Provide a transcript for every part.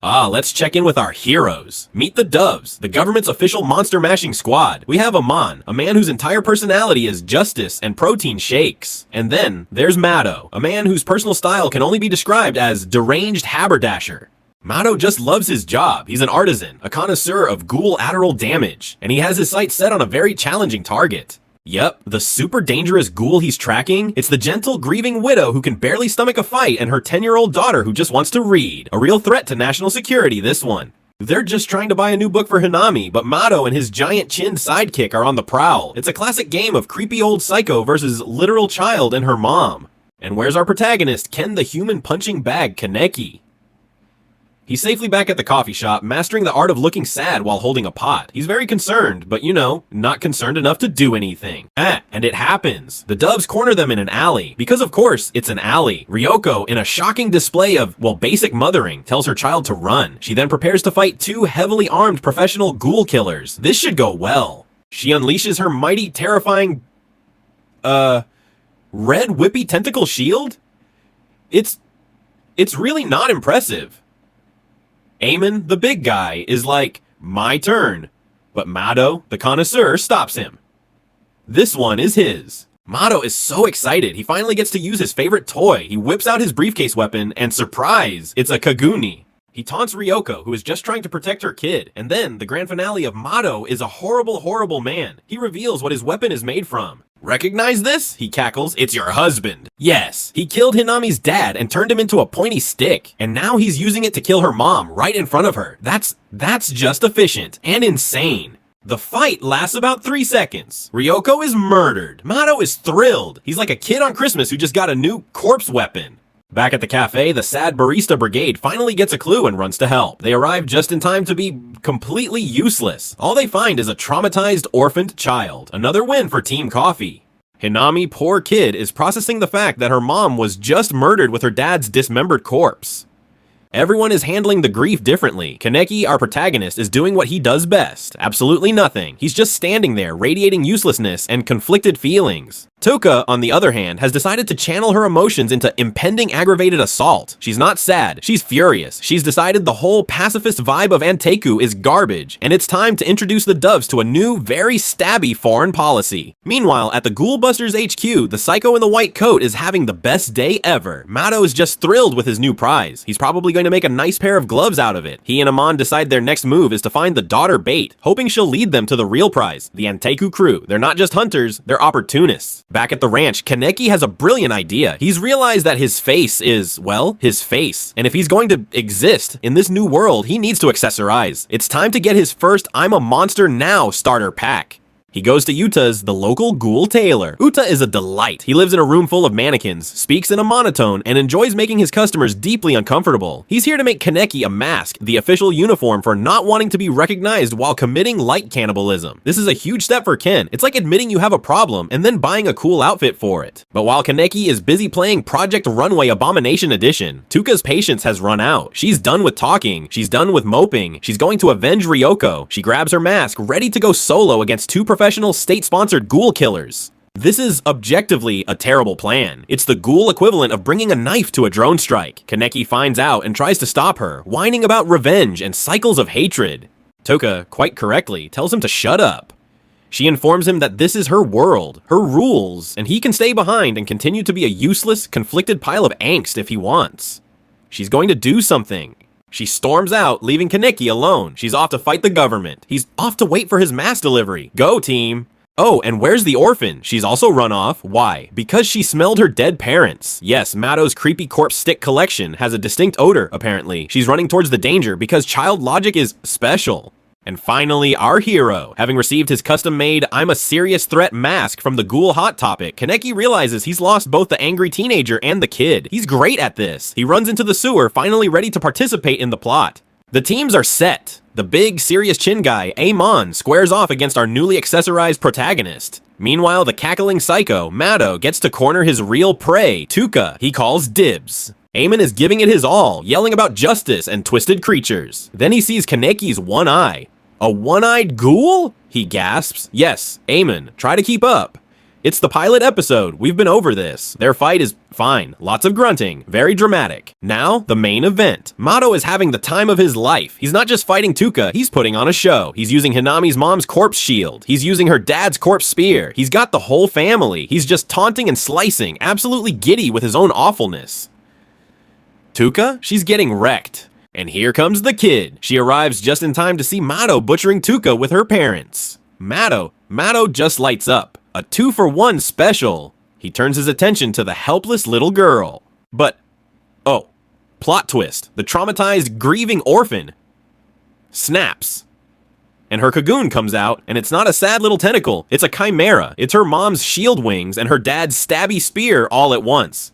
Let's check in with our heroes. Meet the Doves, the government's official monster-mashing squad. We have Amon, a man whose entire personality is justice and protein shakes. And then, there's Mado, a man whose personal style can only be described as deranged haberdasher. Mado just loves his job. He's an artisan, a connoisseur of ghoul lateral damage, and he has his sights set on a very challenging target. Yep, the super dangerous ghoul he's tracking, it's the gentle, grieving widow who can barely stomach a fight and her 10-year-old daughter who just wants to read. A real threat to national security, this one. They're just trying to buy a new book for Hinami, but Mado and his giant-chinned sidekick are on the prowl. It's a classic game of creepy old psycho versus literal child and her mom. And where's our protagonist, Ken the human punching bag Kaneki? He's safely back at the coffee shop, mastering the art of looking sad while holding a pot. He's very concerned, but you know, not concerned enough to do anything. And it happens. The Doves corner them in an alley. Because of course, it's an alley. Ryoko, in a shocking display of, well, basic mothering, tells her child to run. She then prepares to fight two heavily armed professional ghoul killers. This should go well. She unleashes her mighty, terrifying, red whippy tentacle shield? It's really not impressive. Eamon, the big guy, is like, my turn. But Mado, the connoisseur, stops him. This one is his. Mado is so excited, he finally gets to use his favorite toy. He whips out his briefcase weapon, and surprise, it's a Kaguni. He taunts Ryoko, who is just trying to protect her kid. And then, the grand finale of Mado is a horrible, horrible man. He reveals what his weapon is made from. Recognize this? He cackles. It's your husband. Yes, he killed Hinami's dad and turned him into a pointy stick. And now he's using it to kill her mom right in front of her. That's just efficient and insane. The fight lasts about 3 seconds. Ryoko is murdered. Mado is thrilled. He's like a kid on Christmas who just got a new corpse weapon. Back at the cafe, the sad barista brigade finally gets a clue and runs to help. They arrive just in time to be completely useless. All they find is a traumatized, orphaned child. Another win for Team Coffee. Hinami, poor kid, is processing the fact that her mom was just murdered with her dad's dismembered corpse. Everyone is handling the grief differently. Kaneki, our protagonist, is doing what he does best. Absolutely nothing. He's just standing there, radiating uselessness and conflicted feelings. Toka, on the other hand, has decided to channel her emotions into impending aggravated assault. She's not sad, she's furious. She's decided the whole pacifist vibe of Anteiku is garbage, and it's time to introduce the Doves to a new, very stabby foreign policy. Meanwhile, at the Ghoulbusters HQ, the psycho in the white coat is having the best day ever. Mado is just thrilled with his new prize. He's probably going to make a nice pair of gloves out of it. He and Amon decide their next move is to find the daughter Bait, hoping she'll lead them to the real prize, the Anteiku crew. They're not just hunters, they're opportunists. Back at the ranch, Kaneki has a brilliant idea. He's realized that his face is, well, his face. And if he's going to exist in this new world, he needs to accessorize. It's time to get his first I'm a Monster Now starter pack. He goes to Uta's, the local ghoul tailor. Uta is a delight. He lives in a room full of mannequins, speaks in a monotone, and enjoys making his customers deeply uncomfortable. He's here to make Kaneki a mask, the official uniform for not wanting to be recognized while committing light cannibalism. This is a huge step for Ken. It's like admitting you have a problem and then buying a cool outfit for it. But while Kaneki is busy playing Project Runway Abomination Edition, Tuka's patience has run out. She's done with talking. She's done with moping. She's going to avenge Ryoko. She grabs her mask, ready to go solo against two professional state-sponsored ghoul killers. This is objectively a terrible plan. It's the ghoul equivalent of bringing a knife to a drone strike. Kaneki finds out and tries to stop her, whining about revenge and cycles of hatred. Toka, quite correctly, tells him to shut up. She informs him that this is her world, her rules, and he can stay behind and continue to be a useless, conflicted pile of angst if he wants. She's going to do something. She storms out, leaving Kaneki alone. She's off to fight the government. He's off to wait for his mass delivery. Go, team! Oh, and where's the orphan? She's also run off. Why? Because she smelled her dead parents. Yes, Mado's creepy corpse stick collection has a distinct odor, apparently. She's running towards the danger because child logic is special. And finally, our hero. Having received his custom-made I'm a serious threat mask from the Ghoul Hot Topic, Kaneki realizes he's lost both the angry teenager and the kid. He's great at this. He runs into the sewer, finally ready to participate in the plot. The teams are set. The big, serious chin guy, Amon, squares off against our newly accessorized protagonist. Meanwhile, the cackling psycho, Mado, gets to corner his real prey, Tuka. He calls dibs. Eamon is giving it his all, yelling about justice and twisted creatures. Then he sees Kaneki's one eye. A one-eyed ghoul? He gasps. Yes, Eamon, try to keep up. It's the pilot episode. We've been over this. Their fight is fine. Lots of grunting. Very dramatic. Now, the main event. Mato is having the time of his life. He's not just fighting Tuka, he's putting on a show. He's using Hinami's mom's corpse shield. He's using her dad's corpse spear. He's got the whole family. He's just taunting and slicing, absolutely giddy with his own awfulness. Tuka? She's getting wrecked. And here comes the kid. She arrives just in time to see Mato butchering Tuka with her parents. Mato just lights up. A 2-for-1 special. He turns his attention to the helpless little girl. But, oh, plot twist. The traumatized, grieving orphan snaps. And her cocoon comes out, and it's not a sad little tentacle. It's a chimera. It's her mom's shield wings and her dad's stabby spear all at once.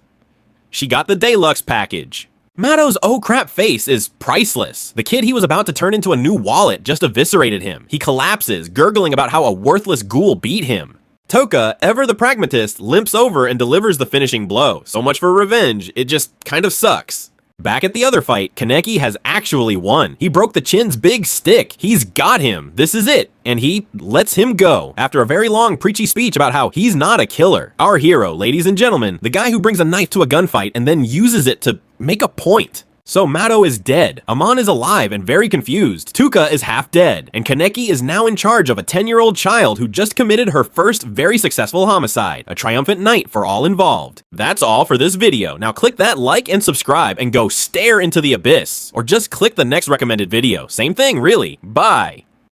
She got the deluxe package. Mato's oh crap face is priceless. The kid he was about to turn into a new wallet just eviscerated him. He collapses, gurgling about how a worthless ghoul beat him. Toka, ever the pragmatist, limps over and delivers the finishing blow. So much for revenge, it just kind of sucks. Back at the other fight, Kaneki has actually won. He broke the Chin's big stick. He's got him. This is it. And he lets him go after a very long preachy speech about how he's not a killer. Our hero, ladies and gentlemen, the guy who brings a knife to a gunfight and then uses it to make a point. So Mato is dead, Amon is alive and very confused, Tuka is half dead, and Kaneki is now in charge of a 10-year-old child who just committed her first very successful homicide, a triumphant night for all involved. That's all for this video. Now click that like and subscribe and go stare into the abyss, or just click the next recommended video. Same thing, really. Bye.